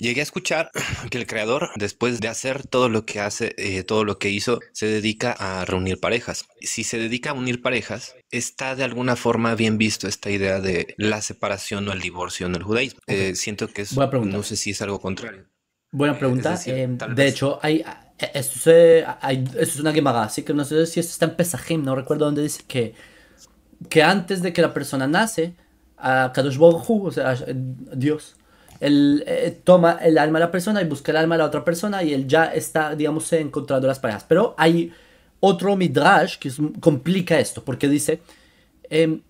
Llegué a escuchar que el creador, después de hacer todo lo que hace, todo lo que hizo, se dedica a reunir parejas. Si se dedica a unir parejas, está de alguna forma bien visto esta idea de la separación o el divorcio en el judaísmo. Ok, Siento que es, buena no pregunta. sé si es algo contrario. Buena Es pregunta. decir, tal De vez. hecho, esto es una Gemara, así que no sé si esto está en Pesajim, no recuerdo dónde dice que antes de que la persona nace, a Kadosh Baruj Hu, o sea, Dios, él toma el alma de la persona y busca el alma de la otra persona y él ya está, digamos, encontrando las parejas. Pero hay otro midrash que complica esto, porque dice, em,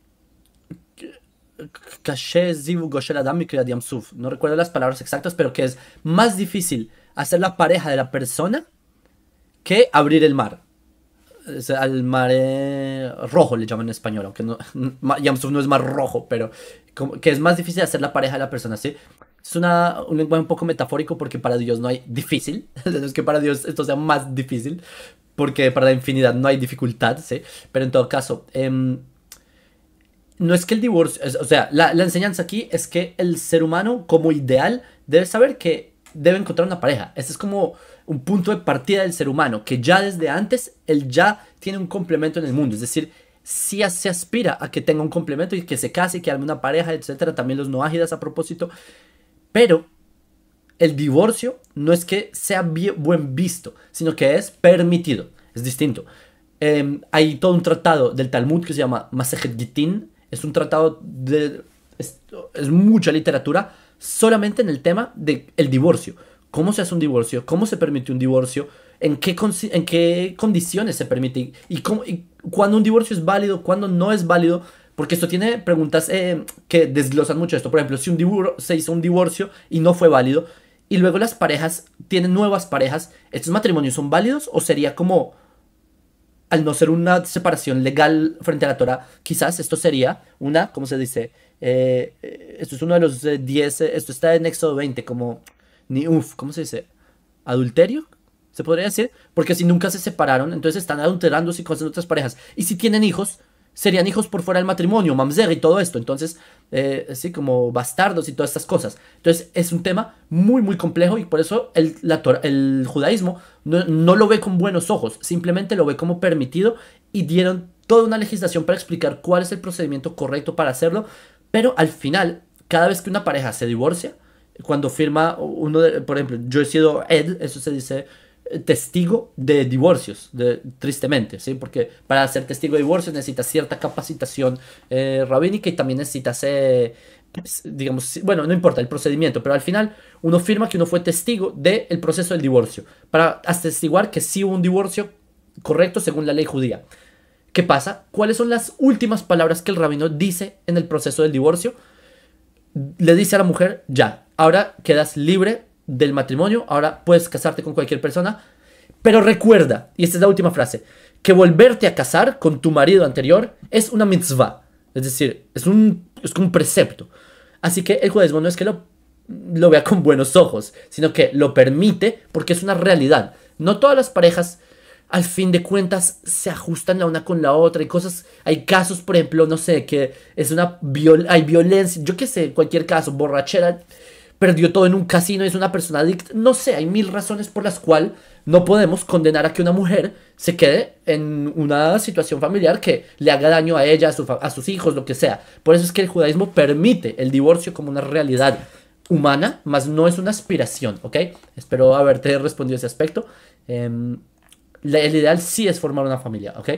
no recuerdo las palabras exactas, pero que es más difícil hacer la pareja de la persona que abrir el mar. Al mar rojo le llaman en español, aunque no, Yamsuf no es mar rojo, pero que es más difícil hacer la pareja de la persona, ¿sí? Es un lenguaje un poco metafórico porque para Dios no hay difícil, no es que para Dios esto sea más difícil, porque para la infinidad no hay dificultad, ¿sí? Pero en todo caso, no es que el divorcio, o sea, la enseñanza aquí es que el ser humano como ideal debe saber que debe encontrar una pareja. Ese es como un punto de partida del ser humano, que ya desde antes él ya tiene un complemento en el mundo. Es decir, si se aspira a que tenga un complemento y que se case y que arme una pareja, etcétera. También los noágidas a propósito. Pero el divorcio no es que sea buen visto, sino que es permitido. Es distinto. Hay todo un tratado del Talmud que se llama Masejet Gittin. Es un tratado de... es mucha literatura solamente en el tema del divorcio. ¿Cómo se hace un divorcio? ¿Cómo se permite un divorcio? En qué condiciones se permite? Y cuándo un divorcio es válido? ¿Cuándo no es válido? Porque esto tiene preguntas que desglosan mucho esto. Por ejemplo, si se hizo un divorcio y no fue válido, y luego las parejas tienen nuevas parejas, ¿estos matrimonios son válidos? ¿O sería como, al no ser una separación legal frente a la Torah, quizás esto sería una, ¿cómo se dice? Esto es uno de los 10, esto está en Éxodo 20, como, ni uf, ¿cómo se dice? ¿Adulterio? Se podría decir, porque si nunca se separaron, entonces están adulterándose con otras parejas. Y si tienen hijos, serían hijos por fuera del matrimonio, mamzer y todo esto. Entonces, sí, como bastardos y todas estas cosas. Entonces, es un tema muy, muy complejo y por eso el judaísmo no lo ve con buenos ojos, simplemente lo ve como permitido y dieron toda una legislación para explicar cuál es el procedimiento correcto para hacerlo. Pero al final, cada vez que una pareja se divorcia, cuando firma por ejemplo, yo he sido eso se dice testigo de divorcios, tristemente, ¿sí? Porque para ser testigo de divorcios necesitas cierta capacitación rabínica y también necesitas, pues, digamos, bueno, no importa el procedimiento, pero al final uno firma que uno fue testigo del proceso del divorcio, para atestiguar que sí hubo un divorcio correcto según la ley judía. ¿Qué pasa? ¿Cuáles son las últimas palabras que el rabino dice en el proceso del divorcio? Le dice a la mujer, ya, ahora quedas libre del matrimonio, ahora puedes casarte con cualquier persona, pero recuerda, y esta es la última frase, que volverte a casar con tu marido anterior es una mitzvah, es decir, es un precepto. Así que el judaísmo no es que lo vea con buenos ojos, sino que lo permite porque es una realidad. No todas las parejas al fin de cuentas se ajustan la una con la otra. Hay casos, por ejemplo, no sé, que es hay violencia, yo qué sé, cualquier caso, borrachera, perdió todo en un casino, es una persona adicta, no sé, hay mil razones por las cuales no podemos condenar a que una mujer se quede en una situación familiar que le haga daño a ella, a sus hijos, lo que sea. Por eso es que el judaísmo permite el divorcio como una realidad humana, más no es una aspiración, ¿ok? Espero haberte respondido ese aspecto. Em, el ideal sí es formar una familia, ¿ok?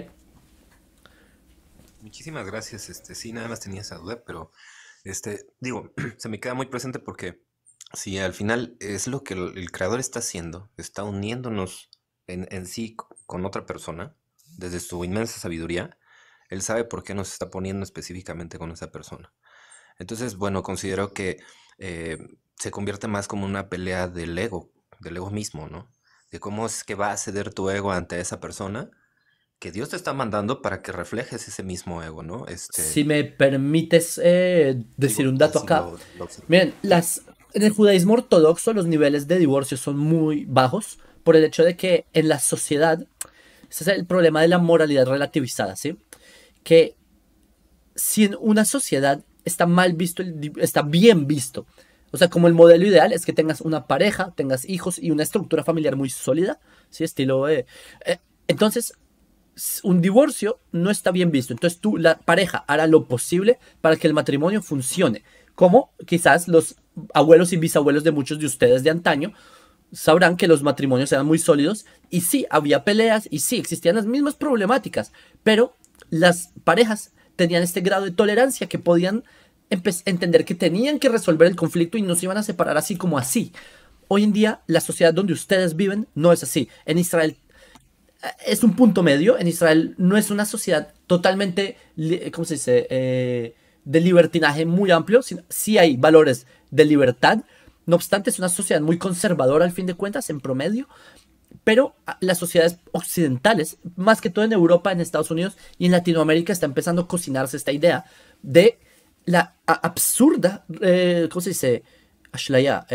Muchísimas gracias. Sí, nada más tenía esa duda, pero digo, se me queda muy presente porque si al final es lo que el creador está haciendo, está uniéndonos en sí con otra persona, desde su inmensa sabiduría, él sabe por qué nos está poniendo específicamente con esa persona. Entonces, bueno, considero que eh, se convierte más como una pelea del ego mismo, ¿no? De cómo es que va a ceder tu ego ante esa persona que Dios te está mandando para que reflejes ese mismo ego, ¿no? Si me permites decir Digo, un dato así acá. lo observo. Miren, en el judaísmo ortodoxo los niveles de divorcio son muy bajos por el hecho de que en la sociedad, ese es el problema de la moralidad relativizada, ¿sí? Que si en una sociedad está mal visto, está bien visto O sea, como el modelo ideal es que tengas una pareja, tengas hijos y una estructura familiar muy sólida, ¿sí? Estilo de... entonces, un divorcio no está bien visto. Entonces la pareja hará lo posible para que el matrimonio funcione. Como quizás los abuelos y bisabuelos de muchos de ustedes de antaño sabrán que los matrimonios eran muy sólidos y sí, había peleas y sí, existían las mismas problemáticas, pero las parejas tenían este grado de tolerancia que podían entender que tenían que resolver el conflicto y no se iban a separar así como así. Hoy en día, la sociedad donde ustedes viven no es así. En Israel es un punto medio. En Israel no es una sociedad totalmente, ¿cómo se dice? De libertinaje muy amplio. Sí hay valores de libertad. No obstante, es una sociedad muy conservadora al fin de cuentas, en promedio. Pero las sociedades occidentales, más que todo en Europa, en Estados Unidos y en Latinoamérica, está empezando a cocinarse esta idea de la absurda, ¿cómo se dice? Ashlaya,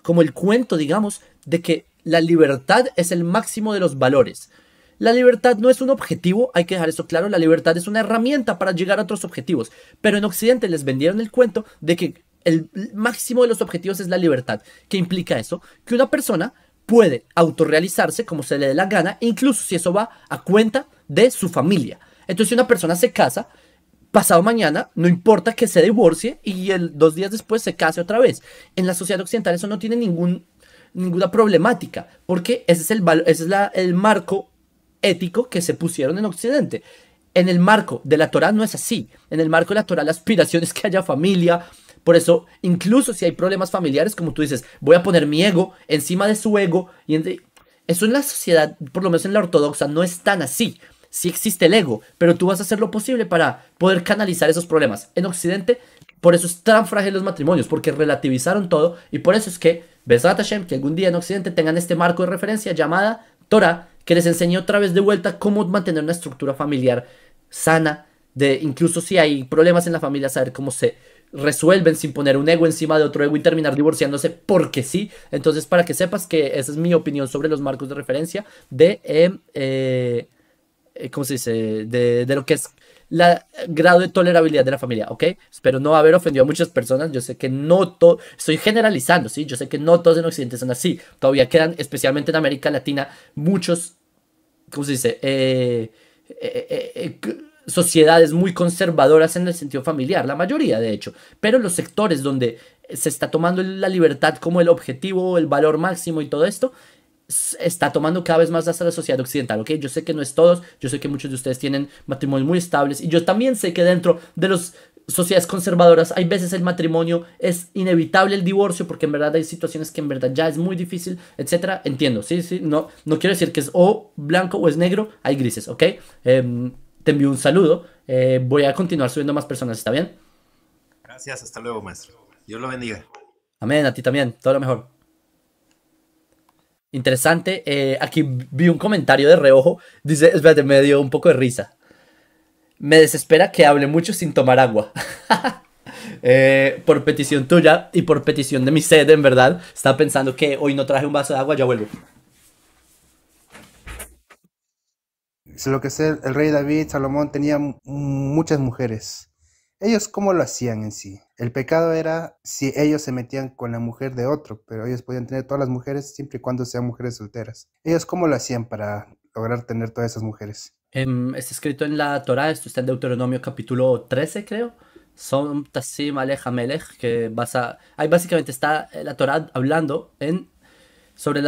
como el cuento, digamos, de que la libertad es el máximo de los valores. La libertad no es un objetivo, hay que dejar eso claro, la libertad es una herramienta para llegar a otros objetivos. Pero en Occidente les vendieron el cuento de que el máximo de los objetivos es la libertad. ¿Qué implica eso? Que una persona puede autorrealizarse como se le dé la gana, incluso si eso va a cuenta de su familia. Entonces, si una persona se casa, pasado mañana, no importa que se divorcie y 2 días después se case otra vez. En la sociedad occidental eso no tiene ninguna problemática, porque ese es el marco ético que se pusieron en Occidente. En el marco de la Torah no es así. En el marco de la Torah la aspiración es que haya familia. Por eso, incluso si hay problemas familiares, como tú dices, voy a poner mi ego encima de su ego. Eso en la sociedad, por lo menos en la ortodoxa, no es tan así. Sí existe el ego, pero tú vas a hacer lo posible para poder canalizar esos problemas. En Occidente, por eso es tan frágil los matrimonios, porque relativizaron todo y por eso es que, Besat Hashem, que algún día en Occidente tengan este marco de referencia llamada Torah, que les enseñe otra vez de vuelta cómo mantener una estructura familiar sana, incluso si hay problemas en la familia, saber cómo se resuelven sin poner un ego encima de otro ego y terminar divorciándose porque sí. Entonces, para que sepas que esa es mi opinión sobre los marcos de referencia ¿cómo se dice? De lo que es la grado de tolerabilidad de la familia, ¿ok? Espero no haber ofendido a muchas personas. Yo sé que no todo, estoy generalizando, ¿sí? Yo sé que no todos en Occidente son así. Todavía quedan, especialmente en América Latina, muchos, ¿cómo se dice? Sociedades muy conservadoras en el sentido familiar, la mayoría de hecho, pero los sectores donde se está tomando la libertad como el objetivo, el valor máximo y todo esto, está tomando cada vez más hasta la sociedad occidental, ¿ok? Yo sé que no es todos, yo sé que muchos de ustedes tienen matrimonios muy estables y yo también sé que dentro de las sociedades conservadoras hay veces el matrimonio es inevitable, el divorcio, porque en verdad hay situaciones que en verdad ya es muy difícil, etcétera. Entiendo, sí, sí, no quiero decir que es o blanco o es negro, hay grises, ¿ok? Te envío un saludo, voy a continuar subiendo más personas, ¿está bien? Gracias, hasta luego, maestro. Dios lo bendiga. Amén, a ti también, todo lo mejor. Interesante. Aquí vi un comentario de reojo. Dice, espérate, me dio un poco de risa. Me desespera que hable mucho sin tomar agua. Por petición tuya y por petición de mi sed, en verdad. Estaba pensando que hoy no traje un vaso de agua, ya vuelvo. Lo que es el rey David, Salomón, tenía muchas mujeres. ¿Ellos cómo lo hacían en sí? El pecado era si ellos se metían con la mujer de otro, pero ellos podían tener todas las mujeres siempre y cuando sean mujeres solteras. ¿Ellos cómo lo hacían para lograr tener todas esas mujeres? Está escrito en la Torah, esto está en Deuteronomio capítulo 13, creo. Son Tassim Alej Hamelech, que ahí básicamente está la Torah hablando sobre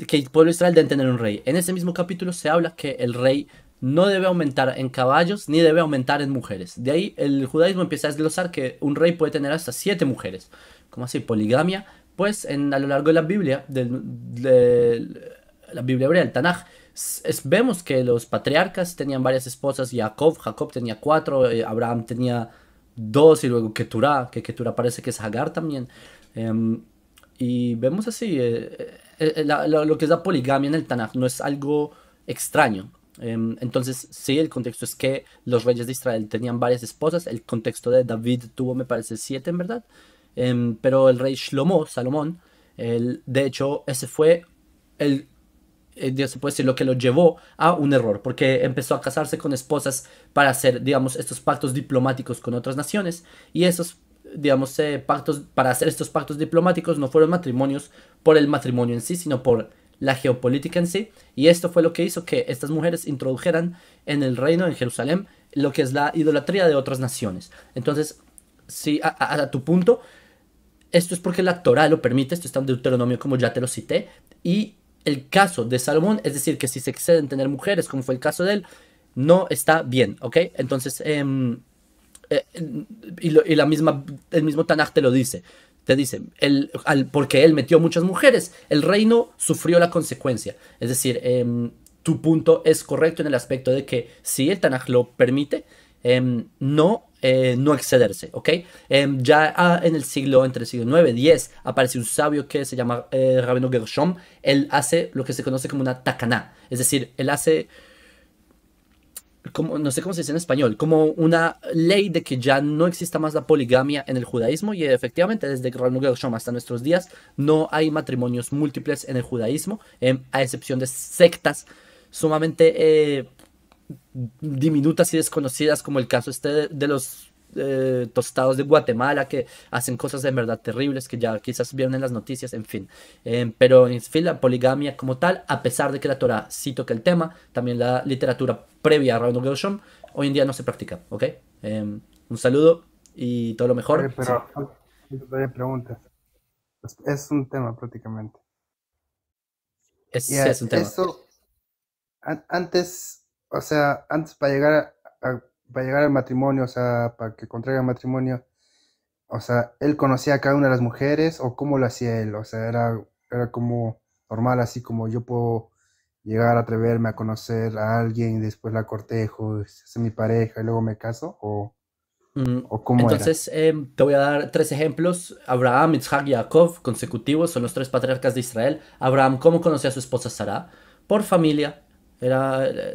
que el pueblo de Israel debe tener un rey. En ese mismo capítulo se habla que el rey no debe aumentar en caballos ni debe aumentar en mujeres. De ahí el judaísmo empieza a desglosar que un rey puede tener hasta 7 mujeres. ¿Cómo así? Poligamia. Pues a lo largo de la Biblia, de la Biblia hebrea, el Tanaj, vemos que los patriarcas tenían varias esposas. Jacob tenía 4, Abraham tenía 2 y luego Keturah parece que es Hagar también. Y vemos así, lo que es la poligamia en el Tanaj no es algo extraño. Entonces, sí, el contexto es que los reyes de Israel tenían varias esposas. El contexto de David tuvo, me parece, 7 en verdad. Pero el rey Salomón, de hecho, ese fue Dios se puede decir lo que lo llevó a un error, porque empezó a casarse con esposas para hacer, digamos, estos pactos diplomáticos con otras naciones, y esos digamos, pactos, para hacer estos pactos diplomáticos no fueron matrimonios por el matrimonio en sí, sino por la geopolítica en sí. Y esto fue lo que hizo que estas mujeres introdujeran en el reino, en Jerusalén, lo que es la idolatría de otras naciones. Entonces, sí, a tu punto, esto es porque la Torah lo permite, esto está en Deuteronomio como ya te lo cité, y el caso de Salomón, es decir, que si se exceden tener mujeres, como fue el caso de él, no está bien, ¿ok? Entonces, eh, y el mismo Tanaj te lo dice. Te dice, porque él metió muchas mujeres, el reino sufrió la consecuencia. Es decir, tu punto es correcto en el aspecto de que si el Tanaj lo permite, no excederse, ¿ok? En el siglo, entre el siglo 9 y 10, aparece un sabio que se llama Rabino Gershom. Él hace lo que se conoce como una takaná, es decir, él hace como, no sé cómo se dice en español, como una ley de que ya no exista más la poligamia en el judaísmo, y efectivamente desde Rabbi Gershom hasta nuestros días no hay matrimonios múltiples en el judaísmo, a excepción de sectas sumamente diminutas y desconocidas, como el caso este de los tostados de Guatemala, que hacen cosas en verdad terribles que ya quizás vieron en las noticias, en fin. Pero en fin, la poligamia como tal, a pesar de que la Torah sí toca el tema, también la literatura previa a Rabbi Gershom, hoy en día no se practica, ¿ok? Un saludo y todo lo Oye, mejor. Sí, pero todavía preguntas. Es un tema prácticamente. Y es un tema. eso, antes, o sea, antes para llegar al matrimonio, o sea, para que contraiga matrimonio, o sea, él conocía a cada una de las mujeres o cómo lo hacía él, o sea, era como normal, así como yo puedo llegar a atreverme a conocer a alguien y después la cortejo, se hace mi pareja y luego me caso, Mm, o cómo era. Entonces, te voy a dar tres ejemplos. Abraham, Isaac y Jacob, consecutivos, son los tres patriarcas de Israel. Abraham, ¿cómo conoció a su esposa Sara? Por familia,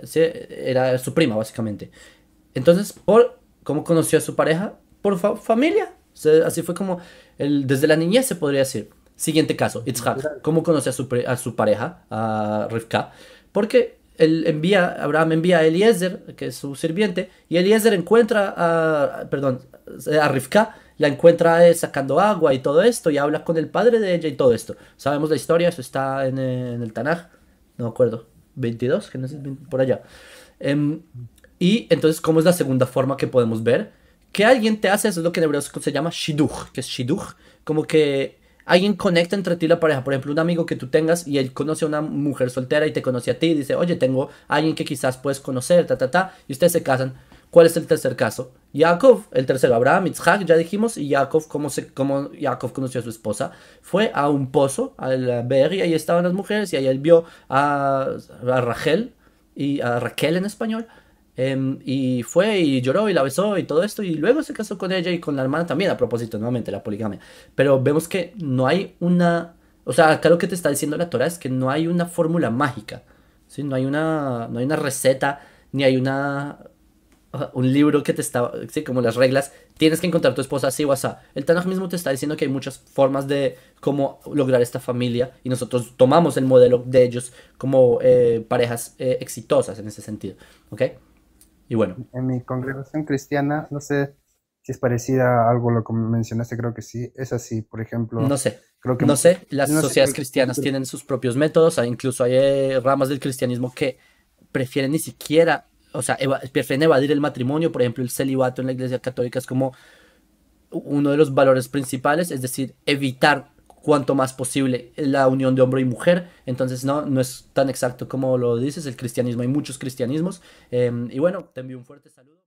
sí, era su prima, básicamente. Entonces, ¿cómo conoció a su pareja? Por familia. Así fue como, desde la niñez se podría decir. Siguiente caso, Itzhak. Natural. ¿Cómo conoció a su pareja, a Rivka? Porque Abraham envía a Eliezer, que es su sirviente, y Eliezer encuentra perdón, a Rivka, la encuentra sacando agua y todo esto, y habla con el padre de ella y todo esto. Sabemos la historia, eso está en el Tanaj, no me acuerdo, 22, que no sé, por allá. Em, y entonces, ¿cómo es la segunda forma que podemos ver? Que alguien te hace, eso es lo que en hebreo se llama shidduch, que es shidduch, como que alguien conecta entre ti y la pareja. Por ejemplo, un amigo que tú tengas y él conoce a una mujer soltera y te conoce a ti y dice, oye, tengo a alguien que quizás puedes conocer, y ustedes se casan. ¿Cuál es el tercer caso? Jacob, el tercero, Abraham, Isaac, ya dijimos, y Jacob, cómo Jacob conoció a su esposa, fue a un pozo, al Beer, y ahí estaban las mujeres, y ahí él vio a Rachel, y a Raquel en español, y fue y lloró y la besó y todo esto, y luego se casó con ella y con la hermana también, a propósito, nuevamente, la poligamia. Pero vemos que no hay una, o sea, acá lo que te está diciendo la Torah es que no hay una fórmula mágica, ¿sí? No hay una receta, ni hay un libro que te está, sí, como las reglas, tienes que encontrar tu esposa así o así. El Tanaj mismo te está diciendo que hay muchas formas de cómo lograr esta familia y nosotros tomamos el modelo de ellos como parejas exitosas en ese sentido, ¿ok? Y bueno, En mi congregación cristiana, no sé si es parecida a algo lo que mencionaste, creo que sí, es así, por no ejemplo, sé, creo que no muchos, sé, las no sé, sociedades cristianas tienen sus propios métodos, incluso hay ramas del cristianismo que prefieren ni siquiera, o sea, prefieren evadir el matrimonio. Por ejemplo, el celibato en la iglesia católica es como uno de los valores principales, es decir, evitar cuanto más posible la unión de hombre y mujer. Entonces no es tan exacto como lo dices, el cristianismo, hay muchos cristianismos. Y bueno, te envío un fuerte saludo.